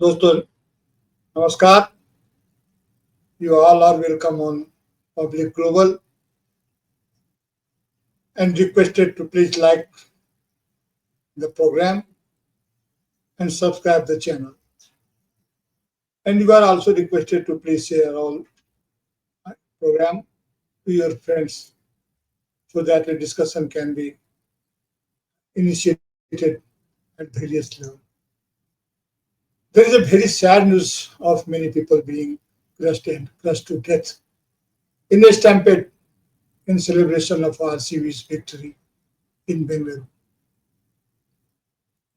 दोस्तों नमस्कार. You all are welcome on Public Global and requested to please like the program and subscribe the channel. And you are also requested to please share all program to your friends so that a discussion can be initiated at various levels. There is a very sad news of many people being crushed to death in a stampede in celebration of RCB's victory in Bengaluru.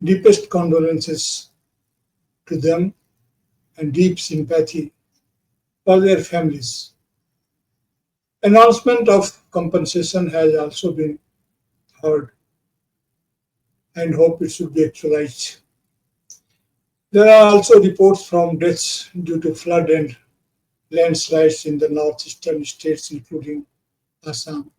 Deepest condolences to them and deep sympathy for their families. Announcement of compensation has also been heard and hope it should be actualized. There are also reports from deaths due to flood and landslides in the northeastern states, including Assam.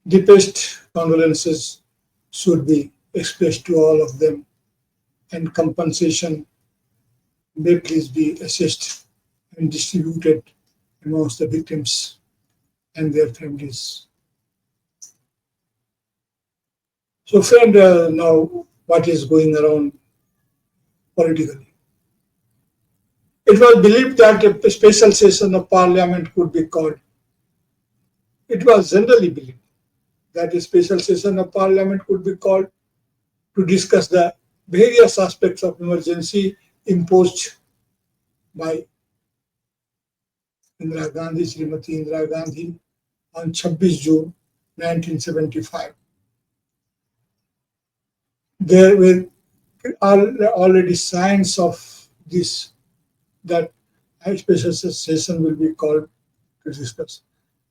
Deepest condolences should be expressed to all of them, and compensation may please be assessed and distributed amongst the victims and their families. So, friend, now what is going around politically? It was believed that a special session of parliament could be called. It was generally believed that a special session of parliament could be called to discuss the various aspects of emergency imposed by Srimati Indira Gandhi on 26 June 1975. There were already signs of this, that a special session will be called to discuss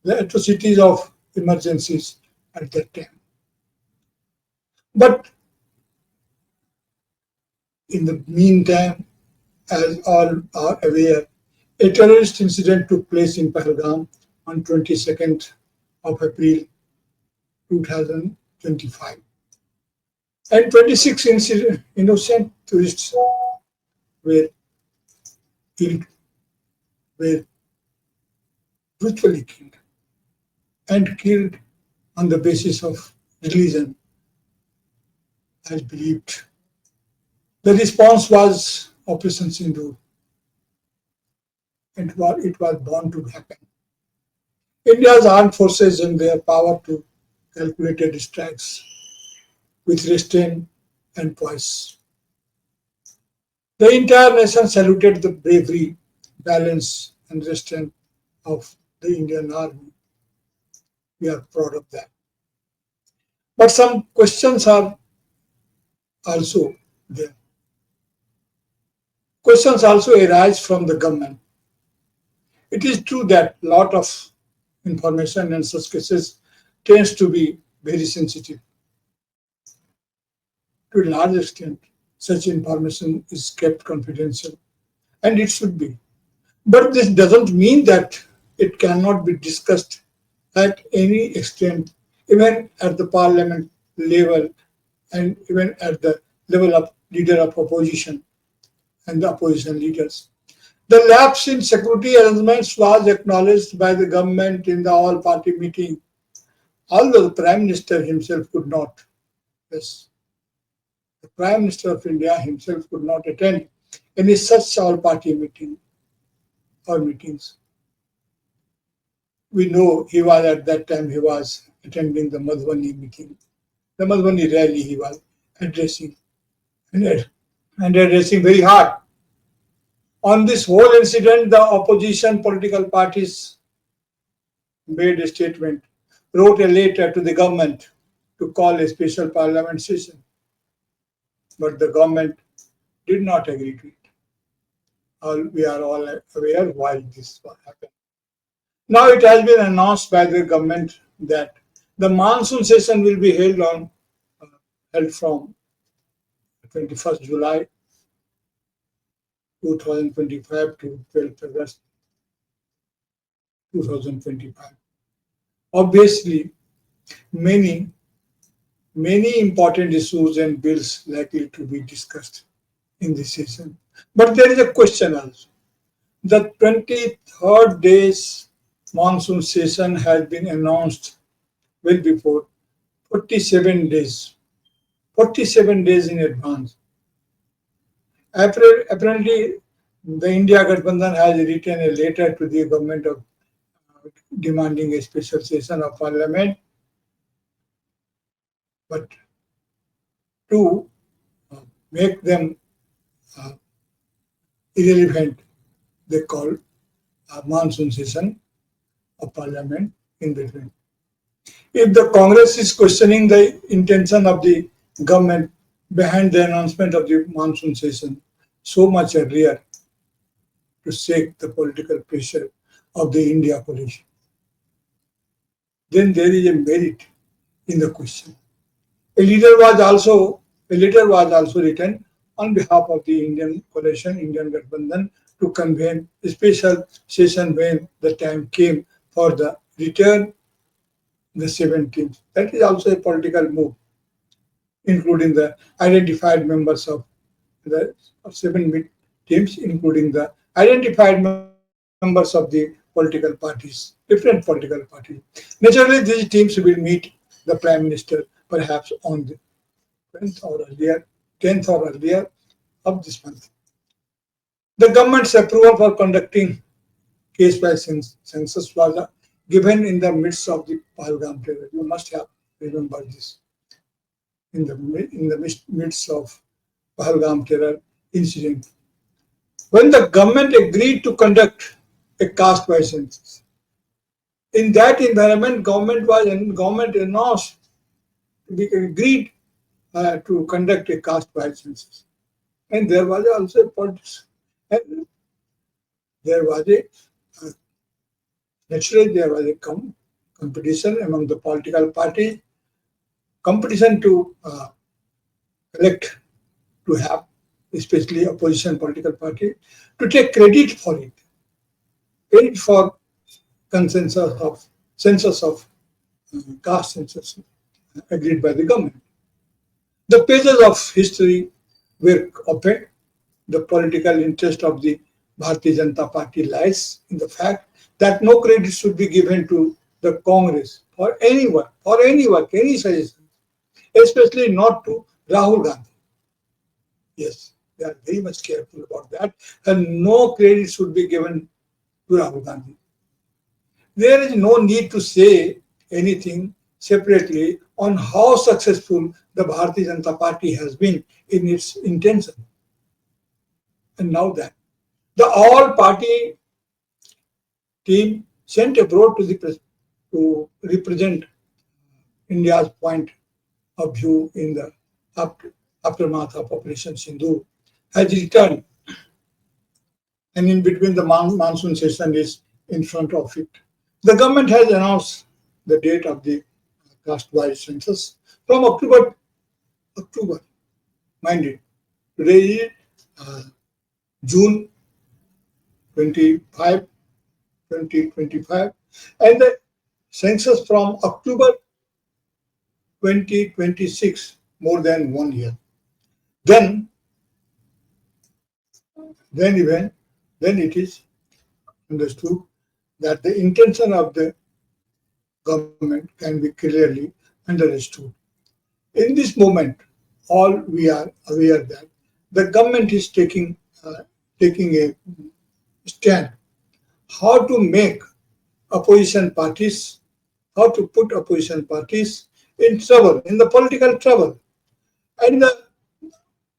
the atrocities of emergencies at that time. But in the meantime, as all are aware, a terrorist incident took place in Pahalgam on 22nd of April 2025. And 26 innocent tourists were killed, were brutally killed, and killed on the basis of religion, as believed. The response was Operation Sindoor, and it was bound to happen. India's armed forces and their power to calculated strikes with restraint and poise. The entire nation saluted the bravery, balance, and restraint of the Indian Army. We are proud of that. But some questions are also there. Questions also arise from the government. It is true that a lot of information in such cases tends to be very sensitive. To a large extent, such information is kept confidential, and it should be. But this doesn't mean that it cannot be discussed at any extent, even at the parliament level and even at the level of leader of opposition and the opposition leaders. The lapse in security arrangements was acknowledged by the government in the all-party meeting, although the Prime Minister himself could not. Yes, the Prime Minister of India himself could not attend any such all-party meeting or meetings. We know he was at that time, he was attending the Madhubani meeting, the Madhubani rally he was addressing and addressing very hard. On this whole incident, the opposition political parties made a statement, wrote a letter to the government to call a special parliament session. But the government did not agree to it. We are all aware why this happened. Now it has been announced by the government that the monsoon session will be held from 21st July 2025 to 12th August 2025. Obviously, many important issues and bills likely to be discussed in this session. But there is a question also. The 23rd day's monsoon session has been announced well before 47 days. 47 days in advance. Apparently, the India Gathbandhan has written a letter to the government of demanding a special session of parliament, but to make them uh, irrelevant, they call a monsoon session of parliament in between. If the Congress is questioning the intention of the government behind the announcement of the monsoon session so much earlier to shake the political pressure of the India coalition, then there is a merit in the question. A letter was also written on behalf of the Indian coalition, Indian Gathbandhan, to convene a special session when the time came for the return the 17th. That is also a political move, including the identified members of the seven teams, including the identified members of the political parties, different political parties. Naturally, these teams will meet the Prime Minister perhaps on the 10th or earlier of this month. The government's approval for conducting case by census was given in the midst of the Pahalgam terror. You must have remembered this. In the midst of Pahalgam terror incident, when the government agreed to conduct a caste by census. In that environment, government announced we agreed to conduct a caste by census, and there was also a politics, and there was a uh, naturally there was a competition among the political parties, competition to elect, to have, especially opposition political party, to take credit for consensus of census of caste census agreed by the government. The pages of history were opened. The political interest of the Bharatiya Janata Party lies in the fact that no credit should be given to the Congress for any work, any suggestion, especially not to Rahul Gandhi. Yes, they are very much careful about that, and no credit should be given to Rahul Gandhi. There is no need to say anything separately on how successful the Bharatiya Janata Party has been in its intention. And now that the all party team sent abroad to the press to represent India's point of view in the aftermath of Operation Sindhu has returned, and in between the monsoon session is in front of it. The government has announced the date of the caste-wise census from October, mind it. Today is June 25, 2025, and the census from October 2026, more than 1 year. Then, then even then it is understood that the intention of the government can be clearly understood. In this moment, all we are aware that the government is taking a stand how to make opposition parties, how to put opposition parties in trouble, in the political trouble, and the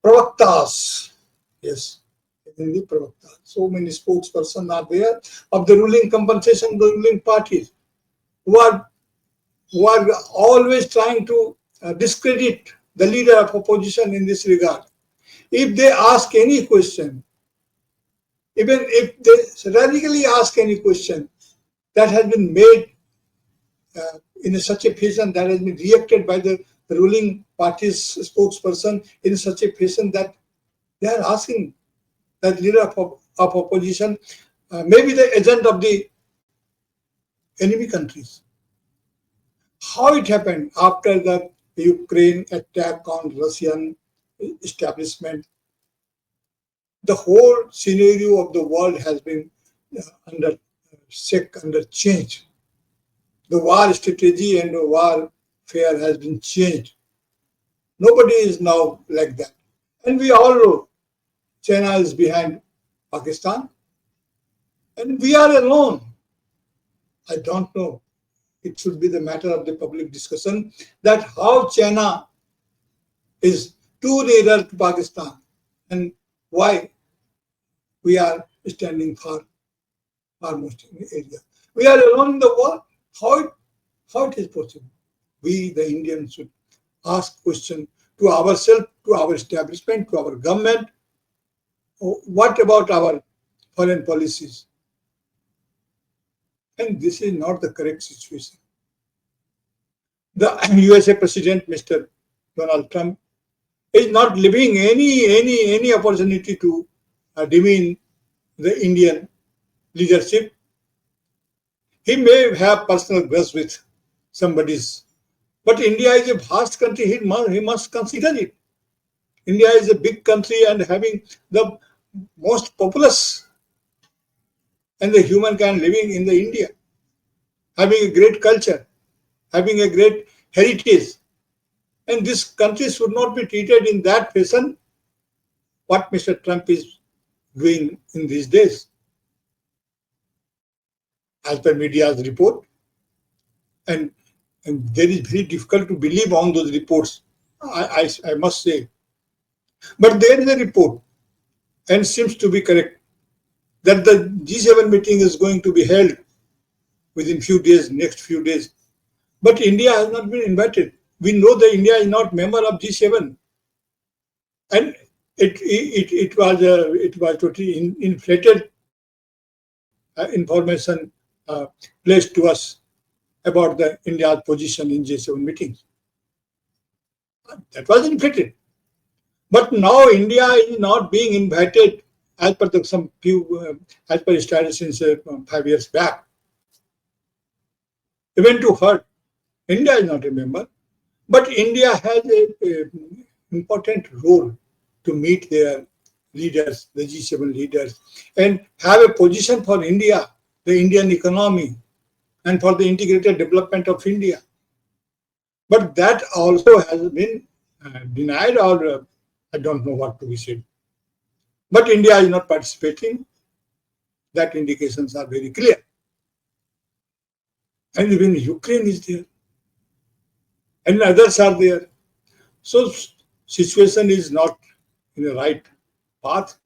pravaktas, yes, in the pravaktas. So many spokespersons are there of the ruling compensation, the ruling parties, who are always trying to discredit the leader of opposition in this regard. If they ask any question, even if they radically ask any question that has been made in such a fashion, that has been reacted by the ruling party's spokesperson in such a fashion that they are asking that leader of opposition, maybe the agent of the enemy countries, how it happened after the Ukraine attack on Russian establishment, The whole scenario of the world has been under under change. The war strategy and the warfare has been changed. Nobody is now like that. And we all know China is behind Pakistan, and we are alone. I don't know. It should be the matter of the public discussion that how China is too nearer to Pakistan and why we are standing far most in the area. We are alone in the world. How it is possible? We, the Indians, should ask question to ourselves, to our establishment, to our government. What about our foreign policies? And this is not the correct situation. The USA President, Mr. Donald Trump, is not leaving any opportunity to demean the Indian leadership. He may have personal grudge with somebody's, but India is a vast country. He must consider it. India is a big country and having the most populous and the humankind living in the India, having a great culture, having a great heritage. And this country should not be treated in that fashion, what Mr. Trump is doing in these days. As per media's report, and very, very difficult to believe on those reports, I must say. But there is a report, and seems to be correct, that the G7 meeting is going to be held within few days, next few days. But India has not been invited. We know that India is not member of G7, and it was totally inflated information placed to us about the India's position in G7 meetings. That was inflated. But now India is not being invited as per as per status since 5 years back. Even to her, India is not a member, but India has an important role to meet their leaders, the G7 leaders, and have a position for India, the Indian economy, and for the integrated development of India. But that also has been denied, or I don't know what to be said. But India is not participating. That indications are very clear. And even Ukraine is there, and others are there. So situation is not in the right path.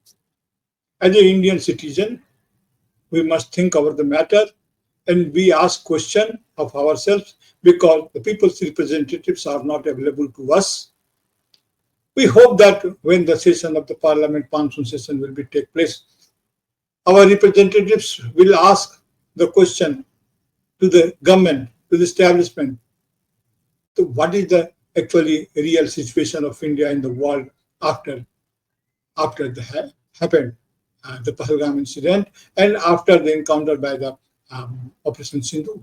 As an Indian citizen, we must think over the matter, and we ask question of ourselves, because the people's representatives are not available to us. We hope that when the session of the parliament, monsoon session, will be take place, our representatives will ask the question to the government, to the establishment, to what is the actually real situation of India in the world after the happened, the Pahalgam incident, and after the encounter by the Operation Sindhu.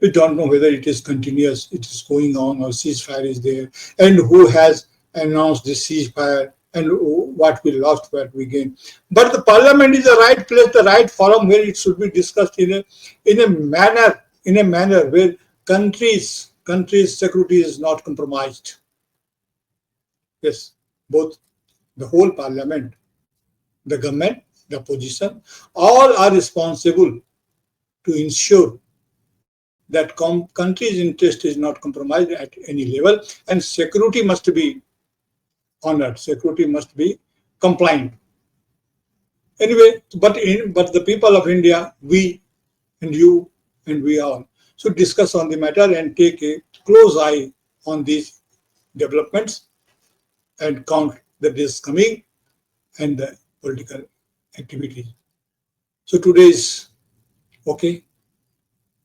We don't know whether it is continuous, it is going on, or ceasefire is there, and who has announced this ceasefire, and what we lost, what we gained. But the parliament is the right place, the right forum where it should be discussed in a manner where countries' security is not compromised. Yes, both the whole parliament, the government, the opposition, all are responsible to ensure that country's interest is not compromised at any level, and security must be honored, security must be compliant. Anyway, but the people of India, we and you and we all, should discuss on the matter and take a close eye on these developments and count the days coming and the political activity. So today is okay.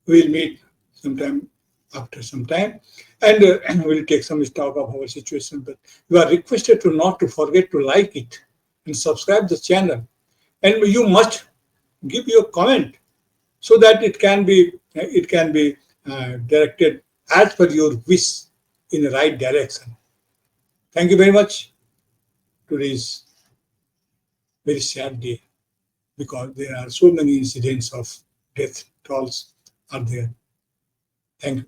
We'll meet sometime after some time, and we'll take some stock of our situation. But you are requested to not to forget to like it and subscribe the channel, and you must give your comment so that it can be directed as per your wish in the right direction. Thank you very much. Today's very sad day because there are so many incidents of death tolls are there. Thank you.